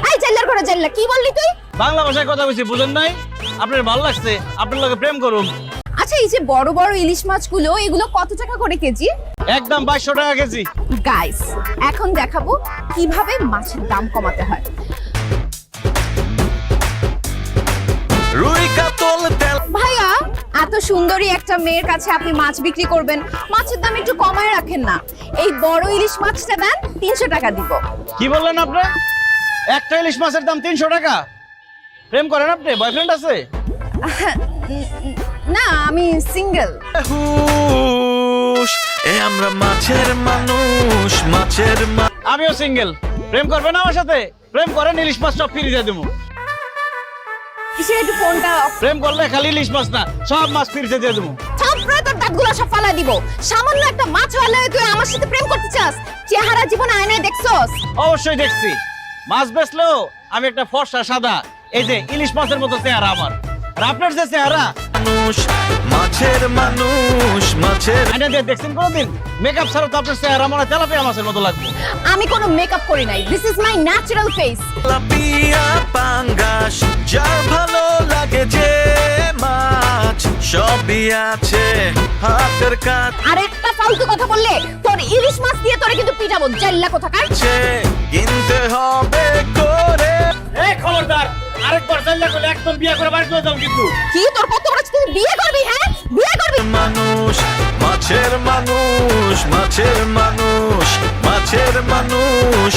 এই জেলার ঘরে জেলা কি বললি তুই? বাংলা ভাষায় কথা বলছি, বুঝেন নাই? আপনার ভালো লাগছে, আপনার লগে প্রেম করুন। আচ্ছা, এই যে বড় বড় ইলিশ মাছগুলো, এগুলো কত টাকা করে কেজি? একদম 2200 টাকা কেজি। গাইস, এখন দেখাবো কিভাবে মাছের দাম কমাতে হয়। রুই কাতল তেল ভাইয়া, এত সুন্দরী একটা মেয়ের কাছে আপনি মাছ বিক্রি করবেন, মাছের দাম একটু কমায় রাখেন না। এই বড় ইলিশ মাছটা দেন, 300 টাকা দিব। কি বললেন আপনি? একটা ইলিশ মাছের দাম 300 টাকা? প্রেম করেন আপনি? বয়ফ্রেন্ড আছে? না, আমি সিঙ্গেল। হুশ এ আমরা মাছের মানুষ মাছের আমিও সিঙ্গেল। প্রেম করবেন আমার সাথে? প্রেম করেন, ইলিশ মাছ সব ফ্রি দিয়ে দেবো। কিসের একটু ফোনটা প্রেম করলে খালি ইলিশ মাছ না, সব মাছ ফ্রিতে দিয়ে দেবো। থাপড়ে তোর দাঁতগুলো সব ফালা দিব। সামান্য একটা মাছ হলে তুই আমার সাথে প্রেম করতে চাস? চেহারা জীবন আয়নায় দেখছস? অবশ্যই দেখছি। মাছ বেচলেও আমি একটা ফর্সা সাদা, এই যে ইলিশ মাছের মতো চেহারা আমার। আর আপনার যে চেহারা, মানুষ মাছের মানুষ মাছের আইনা দিয়ে দেখছেন কোনোদিন? মেকআপ ছাড়া তো আপনার চেহারা মনে হয় তেলাপিয়া মাছের মতো লাগবে। আমি কোনো মেকআপ করি নাই, this is my natural face. লাপিয়া পাঙ্গাস যার ভালো লাগে যে মাছ সবই আছে হাতের আর একটা ফালতু কথা বললে তোর ইলিশ মাছ দিয়ে তোরে কিন্তু পিটাবো, জাল্লা কোথাকার। কাছে কিনতে হবে করে এই খবরদার, আরেকবার চাইলে করলে একদম বিয়ে করে বাড়ি চলে যাও কিন্তু। কি তোর কত বড় তুই বিয়ে করবি? হ্যাঁ, বিয়ে করবি? মানুষ মাছের মানুষ মাছের মানুষ মাছের মানুষ